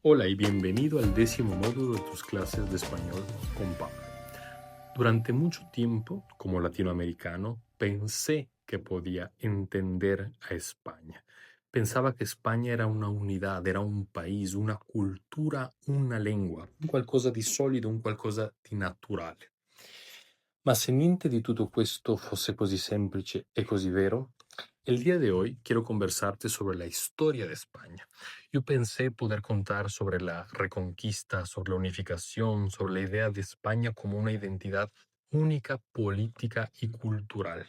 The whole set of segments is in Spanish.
Hola y bienvenido al 10º módulo de tus clases de español con Pablo. Durante mucho tiempo, como latinoamericano, pensé que podía entender a España. Pensaba que España era una unidad, era un país, una cultura, una lingua, un qualcosa di solido, un qualcosa di naturale. Ma se niente di tutto questo fosse così semplice e così vero, el día de hoy quiero conversarte sobre la historia de España. Yo pensé poder contar sobre la reconquista, sobre la unificación, sobre la idea de España como una identidad unica, politica e cultural.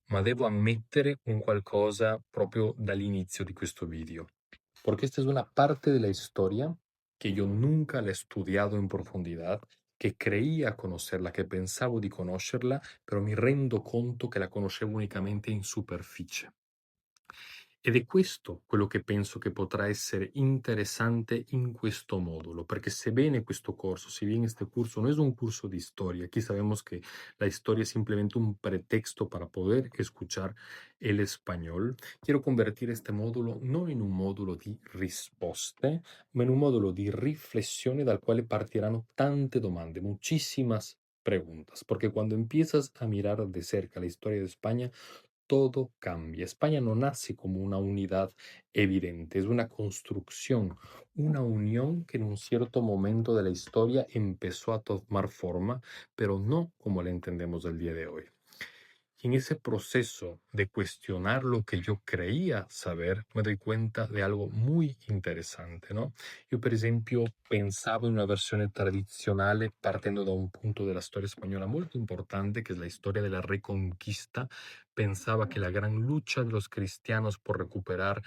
Ma devo ammettere un qualcosa proprio dall'inizio di questo video, porque esta es una parte de la historia que yo nunca la he estudiado en profundidad, che creía conocerla, che pensavo di conoscerla, però mi rendo conto che la conoscevo unicamente in superficie. Ed è questo quello che penso che potrà essere interessante in questo modulo, perché sebbene questo corso, si bien este curso no es un curso de historia, aquí sabemos que la historia es simplemente un pretexto para poder escuchar el español, quiero convertir este módulo non in un modulo di risposte, ma in un modulo di riflessione dal quale partiranno tante domande, muchísimas preguntas, porque cuando empiezas a mirar de cerca la historia de España, todo cambia. España no nace como una unidad evidente, es una construcción, una unión que en un cierto momento de la historia empezó a tomar forma, pero no como la entendemos el día de hoy. Y en ese proceso de cuestionar lo que yo creía saber, me doy cuenta de algo muy interesante, ¿no? Io, per esempio, pensavo in una versione tradizionale partendo da un punto della storia spagnola molto importante, que es la storia della Reconquista. Pensaba que la gran lucha de los cristianos por recuperar,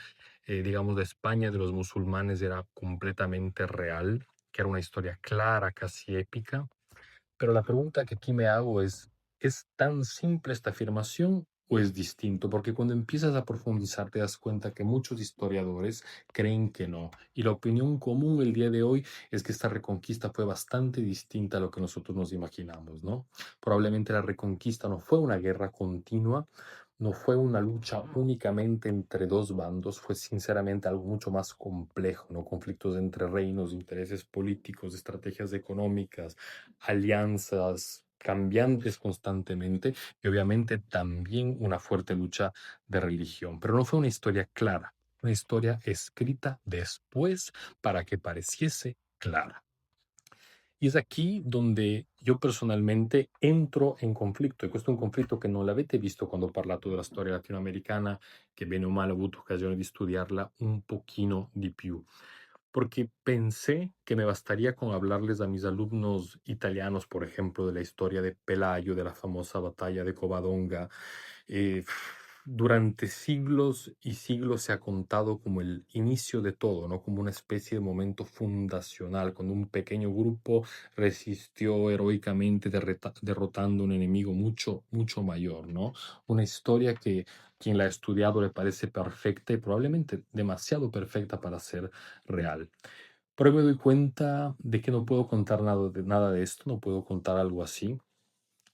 digamos, de España de los musulmanes era completamente real, que era una historia clara, casi épica. Pero la pregunta que aquí me hago ¿es tan simple esta afirmación o es distinto? Porque cuando empiezas a profundizar te das cuenta que muchos historiadores creen que no. Y la opinión común el día de hoy es que esta reconquista fue bastante distinta a lo que nosotros nos imaginamos, ¿no? Probablemente la reconquista no fue una guerra continua, no fue una lucha únicamente entre dos bandos, fue sinceramente algo mucho más complejo, ¿no? Conflictos entre reinos, intereses políticos, estrategias económicas, alianzas cambiantes constantemente y obviamente también una fuerte lucha de religión. Pero no fue una historia clara, una historia escrita después para que pareciese clara. Y es aquí donde io personalmente entro in conflitto, e questo è un conflitto che non l'avete visto quando ho parlato della storia latinoamericana, che bene o male ho avuto occasione di studiarla un pochino di più. Porque pensé que me bastaría con hablarles a mis alumnos italianos, por ejemplo, de la historia de Pelayo, de la famosa batalla de Covadonga. Eh, durante siglos y siglos se ha contado como el inicio de todo, ¿no? Como una especie de momento fundacional, cuando un pequeño grupo resistió heroicamente derrotando un enemigo mucho, mucho mayor, ¿no? Una historia que quien la ha estudiado le parece perfecta y probablemente demasiado perfecta para ser real. Pero me doy cuenta de que no puedo contar nada de esto, no puedo contar algo así,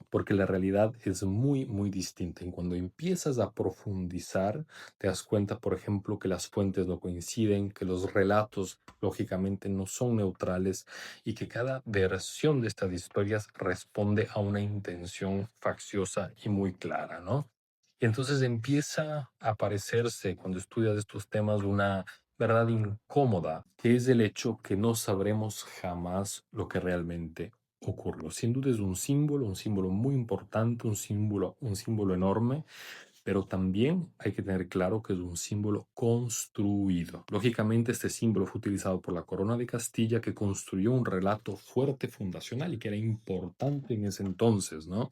porque la realidad es muy, muy distinta. Y cuando empiezas a profundizar, te das cuenta, por ejemplo, que las fuentes no coinciden, que los relatos, lógicamente, no son neutrales y que cada versión de estas historias responde a una intención facciosa y muy clara, ¿no? Y entonces empieza a aparecerse, cuando estudias estos temas, una verdad incómoda, que es el hecho que no sabremos jamás lo que realmente ocurrió. Sin duda es un símbolo muy importante, un símbolo enorme, pero también hay que tener claro que es un símbolo construido. Lógicamente, este símbolo fue utilizado por la Corona de Castilla, que construyó un relato fuerte, fundacional y que era importante en ese entonces, ¿no?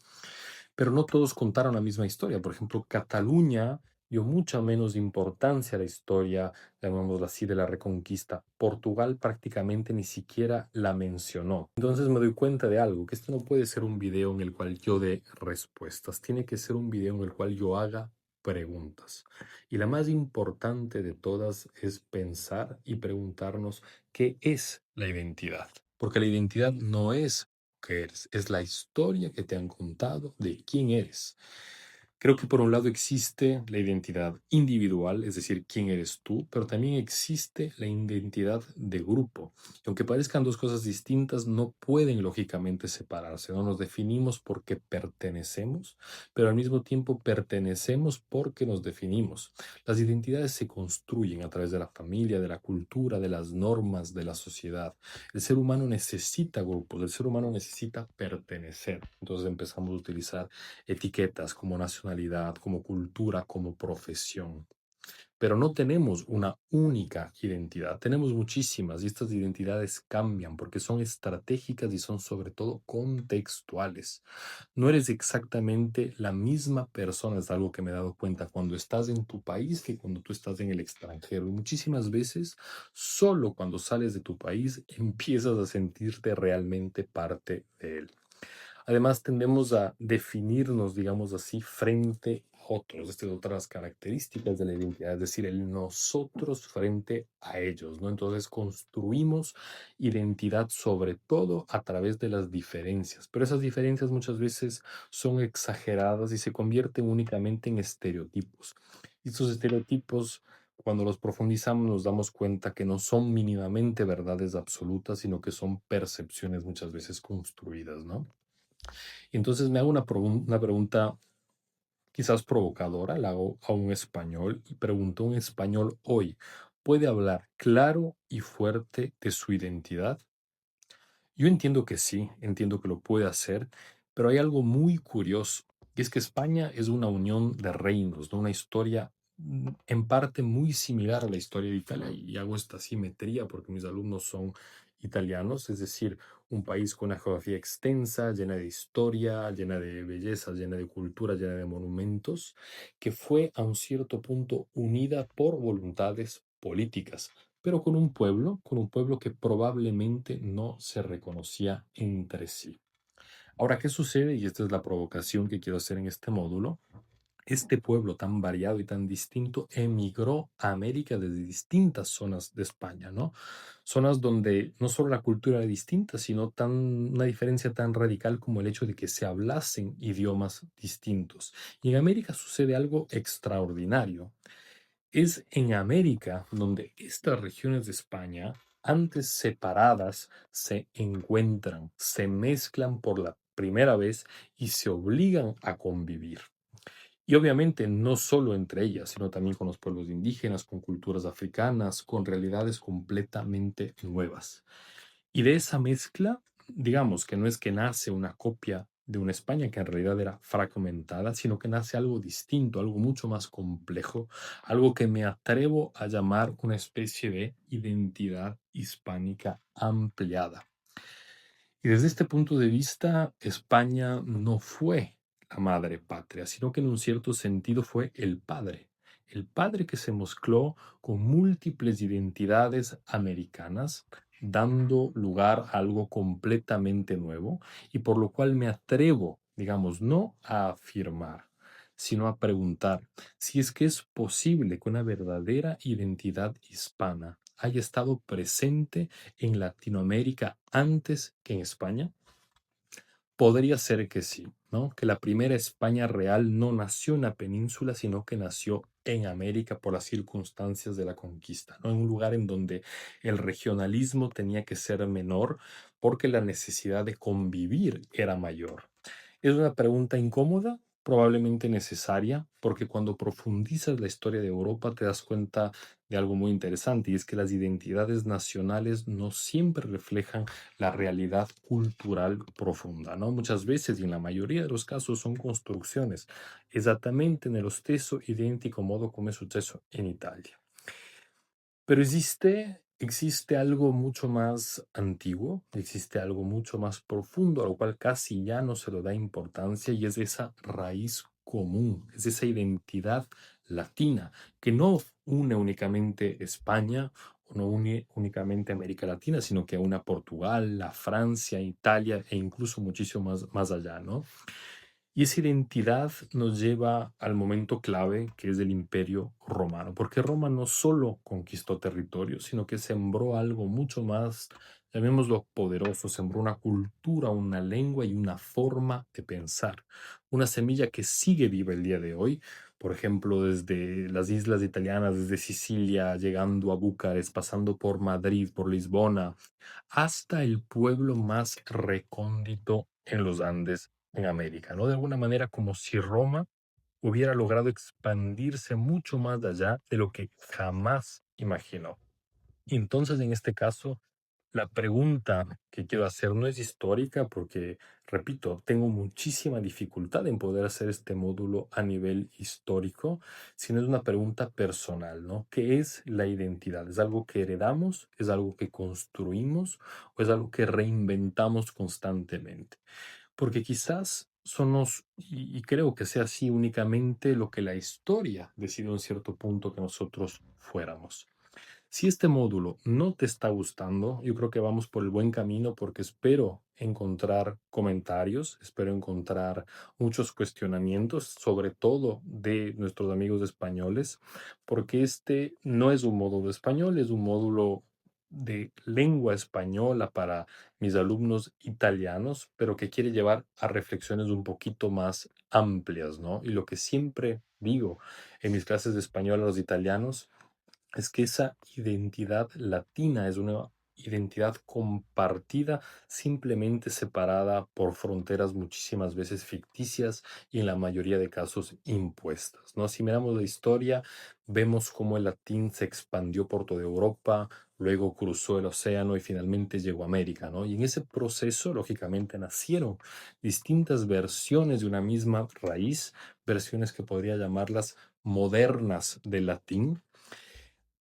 Pero no todos contaron la misma historia. Por ejemplo, Cataluña dio mucha menos importancia a la historia, llamémoslo así, de la Reconquista. Portugal prácticamente ni siquiera la mencionó. Entonces me doy cuenta de algo, que este no puede ser un video en el cual yo dé respuestas, tiene que ser un video en el cual yo haga preguntas. Y la más importante de todas es pensar y preguntarnos qué es la identidad. Porque la identidad no es que eres, es la historia que te han contado de quién eres. Creo que por un lado existe la identidad individual, es decir, quién eres tú, pero también existe la identidad de grupo. Y aunque parezcan dos cosas distintas, no pueden lógicamente separarse. No nos definimos porque pertenecemos, pero al mismo tiempo pertenecemos porque nos definimos. Las identidades se construyen a través de la familia, de la cultura, de las normas, de la sociedad. El ser humano necesita grupos, el ser humano necesita pertenecer. Entonces empezamos a utilizar etiquetas como nacionalidad, como cultura, como profesión. Pero no tenemos una única identidad, tenemos muchísimas y estas identidades cambian porque son estratégicas y son sobre todo contextuales. No eres exactamente la misma persona, es algo que me he dado cuenta cuando estás en tu país que cuando tú estás en el extranjero. Y muchísimas veces, solo cuando sales de tu país empiezas a sentirte realmente parte de él. Además, tendemos a definirnos, digamos así, frente a otros. Esta es otra de las características de la identidad, es decir, el nosotros frente a ellos, ¿no? Entonces construimos identidad sobre todo a través de las diferencias, pero esas diferencias muchas veces son exageradas y se convierten únicamente en estereotipos. Y estos estereotipos, cuando los profundizamos, nos damos cuenta que no son mínimamente verdades absolutas, sino que son percepciones muchas veces construidas, ¿no? Y entonces me hago una pregunta quizás provocadora, la hago a un español y pregunto, ¿un español hoy puede hablar claro y fuerte de su identidad? Yo entiendo que sí, entiendo que lo puede hacer, pero hay algo muy curioso, y es que España es una unión de reinos, ¿no? Una historia en parte muy similar a la historia de Italia, y hago esta simetría porque mis alumnos son italianos, es decir, un país con una geografía extensa, llena de historia, llena de belleza, llena de cultura, llena de monumentos, que fue a un cierto punto unida por voluntades políticas, pero con un pueblo que probablemente no se reconocía entre sí. Ahora, ¿qué sucede? Y esta es la provocación que quiero hacer en este módulo. Este pueblo tan variado y tan distinto emigró a América desde distintas zonas de España, ¿no? Zonas donde no solo la cultura era distinta, sino una diferencia tan radical como el hecho de que se hablasen idiomas distintos. Y en América sucede algo extraordinario. Es en América donde estas regiones de España, antes separadas, se encuentran, se mezclan por la primera vez y se obligan a convivir. Y obviamente no solo entre ellas, sino también con los pueblos indígenas, con culturas africanas, con realidades completamente nuevas. Y de esa mezcla, digamos que no es que nace una copia de una España que en realidad era fragmentada, sino que nace algo distinto, algo mucho más complejo, algo que me atrevo a llamar una especie de identidad hispánica ampliada. Y desde este punto de vista, España no fue la madre patria, sino que en un cierto sentido fue el padre que se mezcló con múltiples identidades americanas, dando lugar a algo completamente nuevo y por lo cual me atrevo, digamos, no a afirmar, sino a preguntar si es que es posible que una verdadera identidad hispana haya estado presente en Latinoamérica antes que en España. Podría ser que sí, ¿no? Que la primera España real no nació en la península, sino que nació en América por las circunstancias de la conquista, ¿no? En un lugar en donde el regionalismo tenía que ser menor porque la necesidad de convivir era mayor. Es una pregunta incómoda, probablemente necesaria, porque cuando profundizas la historia de Europa te das cuenta de algo muy interesante, y es que las identidades nacionales no siempre reflejan la realidad cultural profunda, ¿no? Muchas veces, y en la mayoría de los casos, son construcciones, exactamente en el stesso identico modo come è successo en Italia. Pero existe algo mucho más antiguo, existe algo mucho más profundo, a lo cual casi ya no se le da importancia, y es esa raíz común, es esa identidad latina que no une únicamente España o no une únicamente América Latina, sino que une a Portugal, a Francia, Italia e incluso muchísimo más allá, ¿no? Y esa identidad nos lleva al momento clave que es el Imperio Romano, porque Roma no solo conquistó territorio, sino que sembró algo mucho más, llamémoslo poderoso, sembró una cultura, una lengua y una forma de pensar, una semilla que sigue viva el día de hoy. Por ejemplo, desde las islas italianas, desde Sicilia, llegando a Bucarest, pasando por Madrid, por Lisbona, hasta el pueblo más recóndito en los Andes en América, ¿no? De alguna manera como si Roma hubiera logrado expandirse mucho más allá de lo que jamás imaginó. Y entonces, en este caso, la pregunta que quiero hacer no es histórica porque, repito, tengo muchísima dificultad en poder hacer este módulo a nivel histórico, sino es una pregunta personal, ¿no? ¿Qué es la identidad? ¿Es algo que heredamos? ¿Es algo que construimos? ¿O es algo que reinventamos constantemente? Porque quizás somos, y creo que sea así únicamente lo que la historia decidió en cierto punto que nosotros fuéramos. Si este módulo no te está gustando, yo creo que vamos por el buen camino porque espero encontrar comentarios, espero encontrar muchos cuestionamientos, sobre todo de nuestros amigos españoles, porque este no es un módulo español, es un módulo de lengua española para mis alumnos italianos, pero que quiere llevar a reflexiones un poquito más amplias, ¿no? Y lo que siempre digo en mis clases de español a los italianos es que esa identidad latina es una identidad compartida, simplemente separada por fronteras muchísimas veces ficticias y en la mayoría de casos impuestas, ¿no? Si miramos la historia, vemos cómo el latín se expandió por toda Europa, luego cruzó el océano y finalmente llegó a América, ¿no? Y en ese proceso, lógicamente, nacieron distintas versiones de una misma raíz, versiones que podría llamarlas modernas del latín.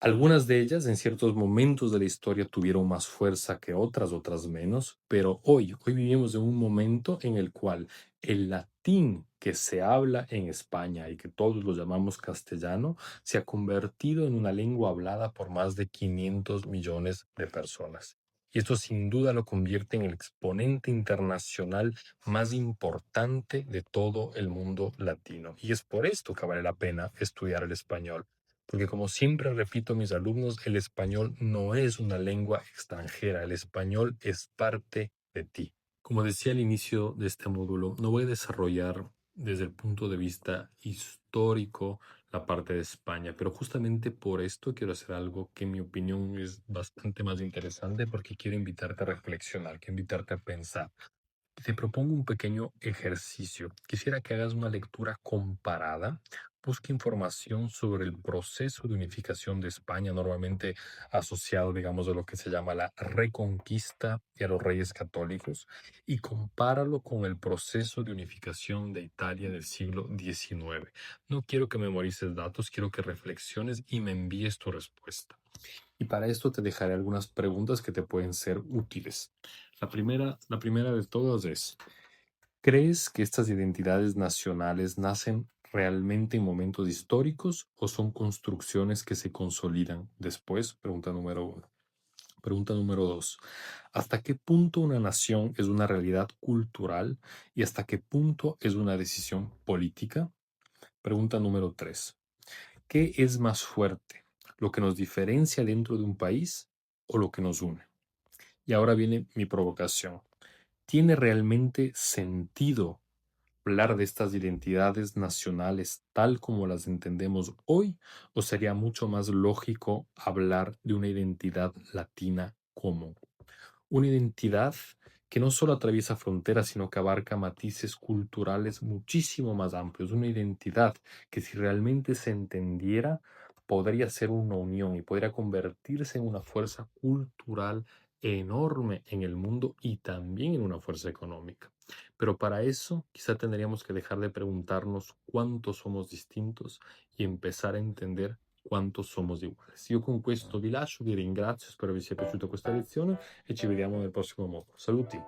Algunas de ellas en ciertos momentos de la historia tuvieron más fuerza que otras, otras menos, pero hoy vivimos en un momento en el cual el latín que se habla en España y que todos lo llamamos castellano se ha convertido en una lengua hablada por más de 500 millones de personas. Y esto sin duda lo convierte en el exponente internacional más importante de todo el mundo latino. Y es por esto que vale la pena estudiar el español porque como siempre repito a mis alumnos, el español no es una lengua extranjera, el español es parte de ti. Como decía al inicio de este módulo, no voy a desarrollar desde el punto de vista histórico la parte de España, pero justamente por esto quiero hacer algo que en mi opinión es bastante más interesante porque quiero invitarte a reflexionar, quiero invitarte a pensar. Te propongo un pequeño ejercicio. Quisiera que hagas una lectura comparada. Busca información sobre el proceso de unificación de España, normalmente asociado, digamos, a lo que se llama la Reconquista y a los Reyes Católicos, y compáralo con el proceso de unificación de Italia del siglo XIX. No quiero que memorices datos, quiero que reflexiones y me envíes tu respuesta. Y para esto te dejaré algunas preguntas que te pueden ser útiles. La primera de todas es, ¿crees que estas identidades nacionales nacen realmente en momentos históricos o son construcciones que se consolidan después? Pregunta número uno. Pregunta número dos. ¿Hasta qué punto una nación es una realidad cultural y hasta qué punto es una decisión política? Pregunta número tres. ¿Qué es más fuerte? ¿Lo que nos diferencia dentro de un país o lo que nos une? Y ahora viene mi provocación. ¿Tiene realmente sentido hablar de estas identidades nacionales tal como las entendemos hoy? ¿O sería mucho más lógico hablar de una identidad latina común? Una identidad que no solo atraviesa fronteras, sino que abarca matices culturales muchísimo más amplios. Una identidad que si realmente se entendiera, podría ser una unión y podría convertirse en una fuerza cultural enorme en el mundo y también en una fuerza económica. Pero para eso quizá tendríamos que dejar de preguntarnos cuántos somos distintos y empezar a entender quanto somos uguali. Io con questo vi lascio, vi ringrazio, spero vi sia piaciuta questa lezione e ci vediamo nel prossimo modulo. Saluti!